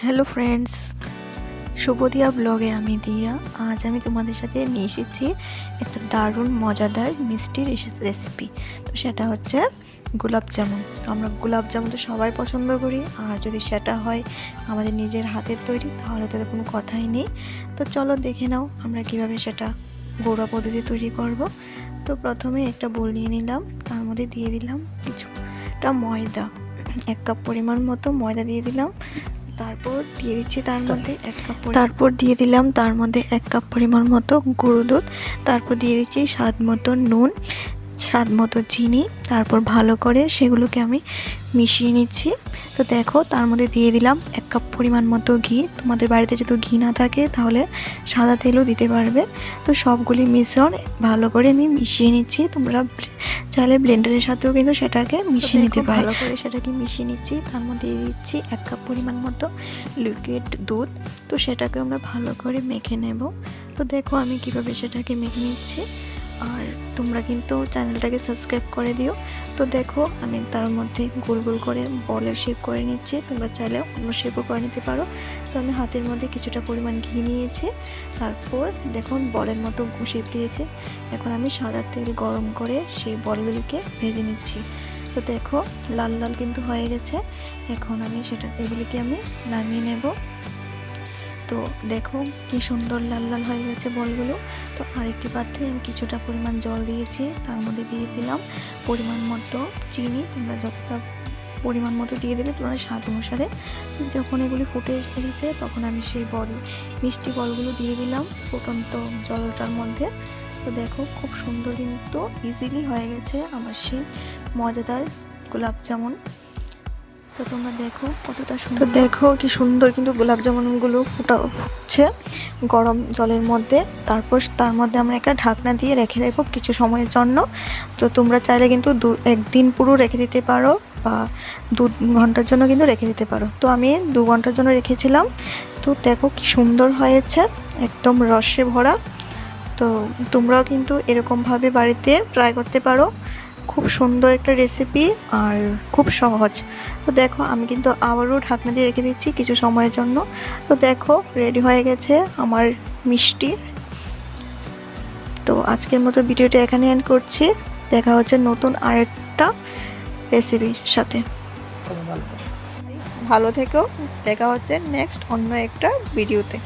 Hello friends, শুভদিয়া ব্লগে আমি দিয়া। আজ আমি তোমাদের সাথে নিয়ে এসেছি একটা দারুণ মজাদার মিষ্টি রেসিপি। তো সেটা হচ্ছে গোলাপ জামুন। আমরা গোলাপ জামুন তো সবাই পছন্দ করি, আর যদি সেটা হয় আমাদের নিজের হাতের তৈরি তাহলে তো কোনো কথাই নেই। তো চলো দেখে নাও আমরা কিভাবে সেটা ঘরোয়া পদ্ধতি তৈরি করব। তো প্রথমে একটা বোল নিয়ে নিলাম, তার মধ্যে দিয়ে দিলাম কিছুটা ময়দা, 1 কাপ পরিমাণ মতো ময়দা দিয়ে দিলাম। তারপর দিয়ে দিচ্ছি তার মধ্যে 1 কাপ পরিমাণ মতো গুঁড়ো দুধ। তারপর দিয়ে দিচ্ছি স্বাদ মতো নুন, স্বাদ মতো চিনি। তারপর ভালো করে সেগুলোকে আমি মিশিয়ে নিচ্ছি। তো দেখো তার মধ্যে দিয়ে দিলাম 1 কাপ পরিমাণ মতো ঘি। তোমাদের বাড়িতে যদি ঘি না থাকে তাহলে সাদা তেলও দিতে পারবে। তো সবগুলি মিশ্রণ ভালো করে আমি মিশিয়ে নিচ্ছি। তোমরা চাইলে ব্লেন্ডারের সাথেও কিন্তু সেটাকে মিশিয়ে নিতে পারো। ভালো করে সেটাকে মিশিয়ে নিচ্ছি। তার মধ্যে দিয়ে দিচ্ছি 1 কাপ পরিমাণ মতো লিকুইড দুধ। তো সেটাকে আমরা ভালো করে মেখে নেব। তো দেখো আমি কিভাবে সেটাকে মেখে নিচ্ছি। আর তোমরা কিন্তু চ্যানেলটাকে সাবস্ক্রাইব করে দিও। তো দেখো আমি তার মধ্যে গোল গোল করে বলের শেপ করে নিচ্ছি। তোমরা চাইলে অন্য শেপও করে নিতে পারো। তো আমি হাতের মধ্যে কিছুটা পরিমাণ ঘি নিয়েছি। তারপর দেখুন বলের মতো শেপ দিয়েছে। এখন আমি সাদা তেল গরম করে সেই বলগুলিকে ভেজে নিচ্ছি। তো দেখো লাল লাল কিন্তু হয়ে গেছে। এখন আমি এগুলিকে আমি নামিয়ে নেব। তো দেখো কি সুন্দর লাল লাল হয়ে গেছে বলগুলো। তো আরেকটি পাত্রে আমি কিছুটা পরিমাণ জল দিয়েছি। তার মধ্যে দিয়ে দিলাম পরিমাণ মতো চিনি। তোমরা যতটা পরিমাণ মতো দিয়ে দেবে তোমাদের স্বাদ অনুসারে। তো যখন এগুলি ফুটে এসেছে তখন আমি সেই মিষ্টি বলগুলো দিয়ে দিলাম ফুটন্ত জলটার মধ্যে। তো দেখো খুব সুন্দর কিন্তু ইজিলি হয়ে গেছে আমার সেই মজাদার গোলাপ জামুন। তো তোমরা দেখো কতটা সুন্দর। তো দেখো কি সুন্দর কিন্তু গোলাপ জামুনগুলো ফুটছে গরম জলের মধ্যে। তারপর তার মধ্যে আমরা একটা ঢাকনা দিয়ে রেখে দেবো কিছু সময়ের জন্য। তো তোমরা চাইলে কিন্তু একদিন পুরো রেখে দিতে পারো বা 2 ঘন্টার জন্য কিন্তু রেখে দিতে পারো। তো আমি 2 ঘন্টার জন্য রেখেছিলাম। তো দেখো কি সুন্দর হয়েছে, একদম রসে ভরা। তো তোমরাও কিন্তু এরকমভাবে বাড়িতে ট্রাই করতে পারো। খুব সুন্দর একটা রেসিপি আর খুব সহজ। তো দেখো আমি কিন্তু আবারও ঢাকনা দিয়ে রেখে দিচ্ছি কিছু সময়ের জন্য। তো দেখো রেডি হয়ে গেছে আমার মিষ্টি। তো আজকের মতো ভিডিওটা এখানে এন্ড করছি। দেখা হচ্ছে নতুন আরেকটা রেসিপির সাথে। ভালো থেকো, দেখা হচ্ছে নেক্সট অন্য একটা ভিডিওতে।